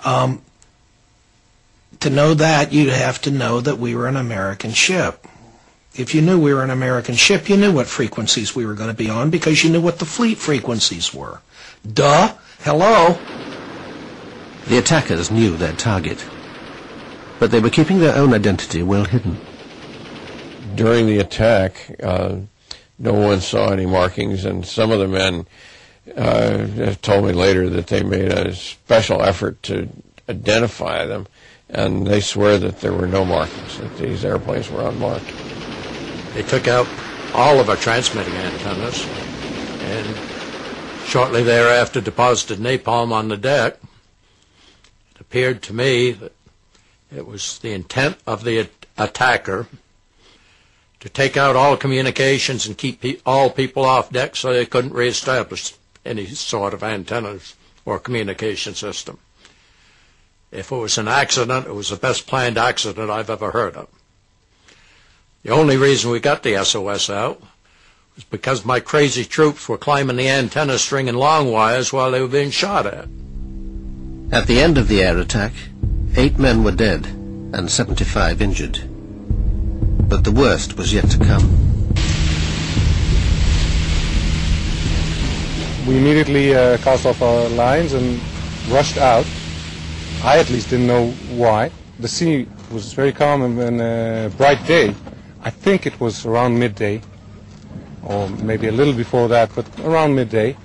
To know that, you'd have to know that we were an American ship. If you knew we were an American ship, you knew what frequencies we were going to be on because you knew what the fleet frequencies were. Duh. Hello. The attackers knew their target, but they were keeping their own identity well hidden. During the attack, no one saw any markings, and some of the men told me later that they made a special effort to identify them, and they swear that there were no markings, that these airplanes were unmarked. They took out all of our transmitting antennas and shortly thereafter deposited napalm on the deck. It appeared to me that it was the intent of the attacker to take out all communications and keep all people off deck so they couldn't reestablish any sort of antennas or communication system. If it was an accident, it was the best planned accident I've ever heard of. The only reason we got the SOS out was because my crazy troops were climbing the antenna string and long wires while they were being shot at. At the end of the air attack, 8 men were dead and 75 injured. But the worst was yet to come. We immediately cast off our lines and rushed out. I at least didn't know why. The sea was very calm and a bright day. I think it was around midday, or maybe a little before that, but around midday.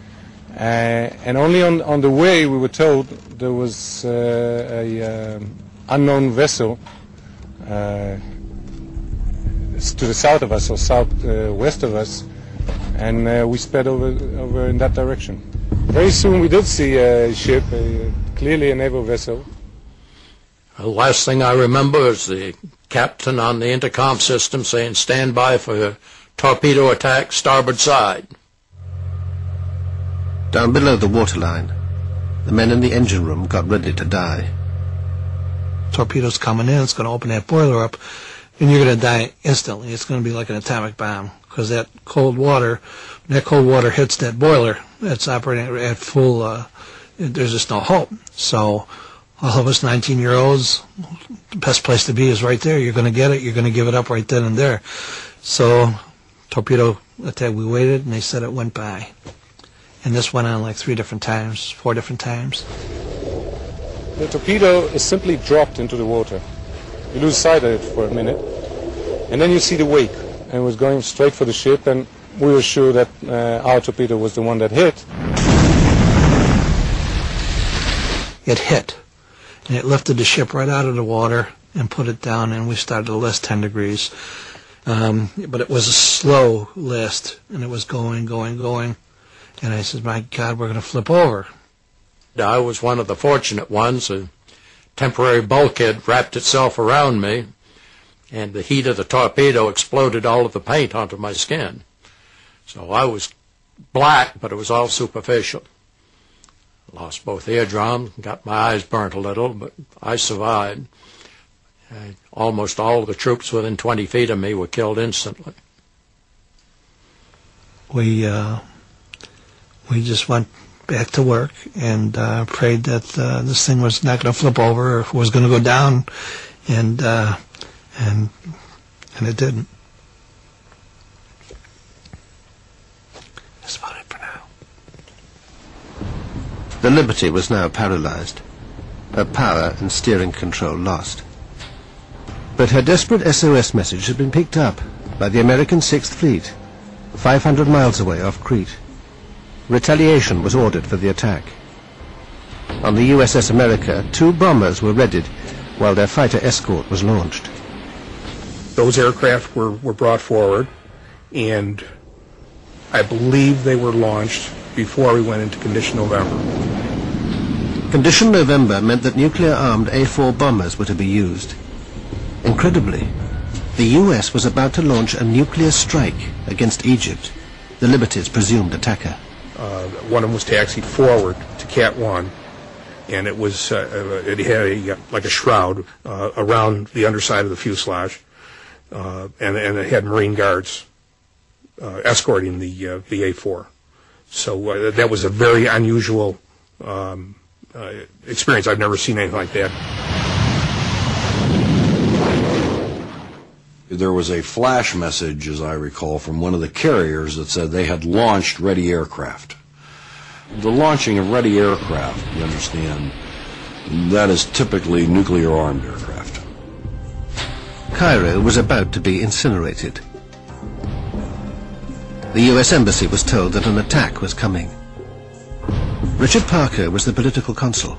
And only on the way we were told there was an unknown vessel to the south of us, or southwest of us, and we sped over in that direction. Very soon we did see a ship, clearly a naval vessel. The last thing I remember is the captain on the intercom system saying, "Stand by for torpedo attack, starboard side." Down below the waterline, the men in the engine room got ready to die. Torpedo's coming in, it's going to open that boiler up, and you're going to die instantly. It's going to be like an atomic bomb, because that cold water hits that boiler, it's operating at full, there's just no hope. So all of us 19-year-olds, the best place to be is right there. You're going to get it, you're going to give it up right then and there. So torpedo attack, we waited, and they said it went by. And this went on like 4 different times. The torpedo is simply dropped into the water. You lose sight of it for a minute, and then you see the wake, and it was going straight for the ship, and we were sure that our torpedo was the one that hit. It hit, and it lifted the ship right out of the water and put it down, and we started to list 10 degrees. But it was a slow list, and it was going. And I said, my God, we're going to flip over. I was one of the fortunate ones. A temporary bulkhead wrapped itself around me, and the heat of the torpedo exploded all of the paint onto my skin. So I was black, but it was all superficial. Lost both eardrums, got my eyes burnt a little, but I survived. Almost all of the troops within 20 feet of me were killed instantly. We just went back to work and prayed that this thing was not going to flip over or was going to go down, and it didn't. That's about it for now. The Liberty was now paralyzed, her power and steering control lost. But her desperate SOS message had been picked up by the American 6th Fleet, 500 miles away off Crete. Retaliation was ordered for the attack. On the USS America, 2 bombers were readied while their fighter escort was launched. Those aircraft were brought forward, and I believe they were launched before we went into Condition November. Condition November meant that nuclear-armed A-4 bombers were to be used. Incredibly, the US was about to launch a nuclear strike against Egypt, the Liberty's presumed attacker. One of them was taxied forward to Cat 1, and it was it had like a shroud around the underside of the fuselage, and it had Marine guards escorting the A4. So that was a very unusual experience. I've never seen anything like that. There was a flash message, as I recall, from one of the carriers that said they had launched ready aircraft. The launching of ready aircraft, you understand, that is typically nuclear-armed aircraft. Cairo was about to be incinerated. The U.S. Embassy was told that an attack was coming. Richard Parker was the political consul.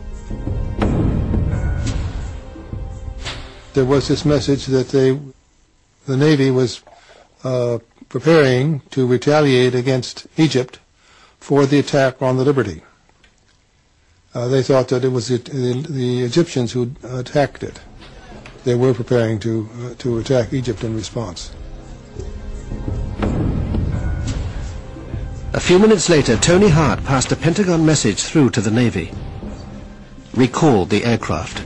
There was this message that the Navy was preparing to retaliate against Egypt for the attack on the Liberty. They thought that it was the Egyptians who attacked it. They were preparing to attack Egypt in response. A few minutes later, Tony Hart passed a Pentagon message through to the Navy. Recalled the aircraft.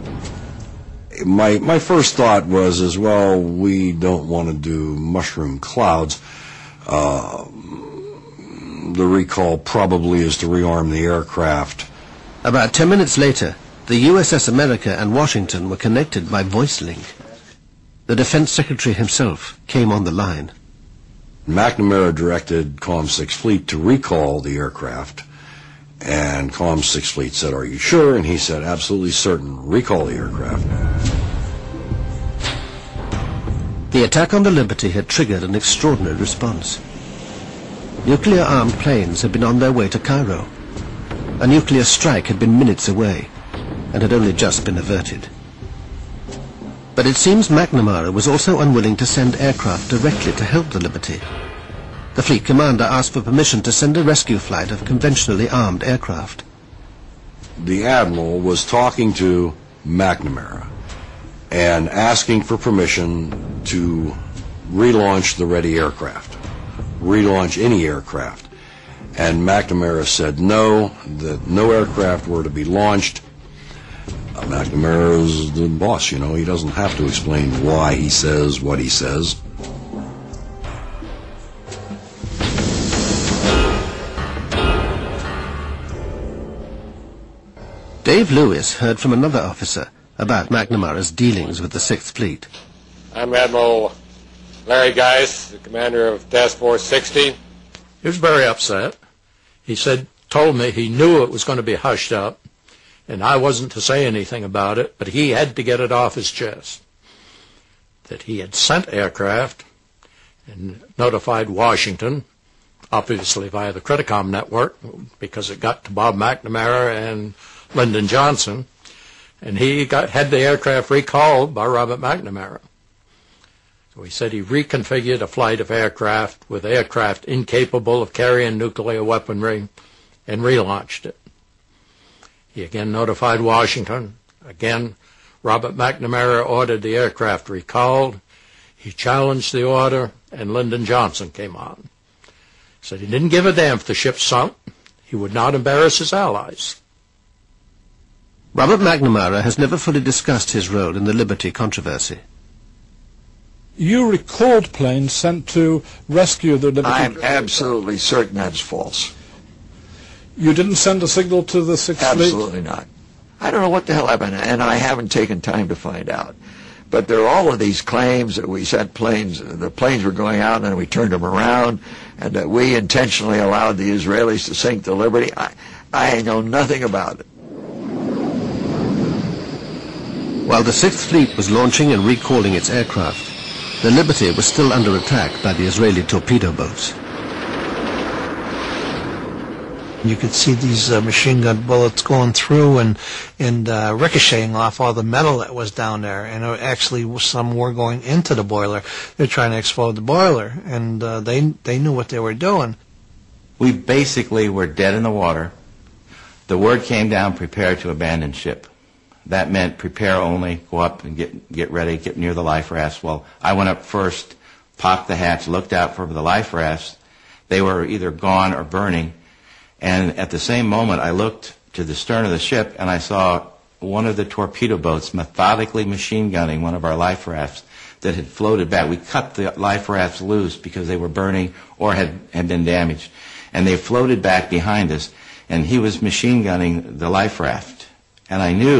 My first thought was, as well, we don't want to do mushroom clouds. The recall probably is to rearm the aircraft. About 10 minutes later, the USS America and Washington were connected by voice link. The Defense Secretary himself came on the line. McNamara directed Comm 6 Fleet to recall the aircraft, and Comm 6 Fleet said, "Are you sure?" And he said, "Absolutely certain. Recall the aircraft." The attack on the Liberty had triggered an extraordinary response. Nuclear-armed planes had been on their way to Cairo. A nuclear strike had been minutes away and had only just been averted. But it seems McNamara was also unwilling to send aircraft directly to help the Liberty. The fleet commander asked for permission to send a rescue flight of conventionally armed aircraft. The admiral was talking to McNamara and asking for permission to relaunch the ready aircraft, relaunch any aircraft. And McNamara said no, that no aircraft were to be launched. McNamara is the boss, you know. He doesn't have to explain why he says what he says. Dave Lewis heard from another officer about McNamara's dealings with the 6th Fleet. I'm Admiral Larry Geis, the commander of Task Force 60. He was very upset. He told me he knew it was going to be hushed up, and I wasn't to say anything about it, but he had to get it off his chest. That he had sent aircraft and notified Washington, obviously via the Criticom network, because it got to Bob McNamara and Lyndon Johnson, and he had the aircraft recalled by Robert McNamara. So he said he reconfigured a flight of aircraft with aircraft incapable of carrying nuclear weaponry and relaunched it. He again notified Washington. Again, Robert McNamara ordered the aircraft recalled. He challenged the order, and Lyndon Johnson came on. Said he didn't give a damn if the ship sunk. He would not embarrass his allies. Robert McNamara has never fully discussed his role in the Liberty controversy. You recalled planes sent to rescue the Liberty. I'm absolutely certain that's false. You didn't send a signal to the 6th Fleet? Absolutely not. I don't know what the hell happened, and I haven't taken time to find out. But there are all of these claims that we sent planes, the planes were going out and then we turned them around, and that we intentionally allowed the Israelis to sink the Liberty. I know nothing about it. While the 6th Fleet was launching and recalling its aircraft, the Liberty was still under attack by the Israeli torpedo boats. You could see these machine gun bullets going through and ricocheting off all the metal that was down there. And actually, some were going into the boiler. They're trying to explode the boiler, and they knew what they were doing. We basically were dead in the water. The word came down, prepare to abandon ship. That meant prepare only, go up and get ready, get near the life rafts. Well, I went up first, popped the hatch, looked out for the life rafts. They were either gone or burning. And at the same moment, I looked to the stern of the ship, and I saw one of the torpedo boats methodically machine gunning one of our life rafts that had floated back. We cut the life rafts loose because they were burning or had been damaged. And they floated back behind us, and he was machine gunning the life raft. And I knew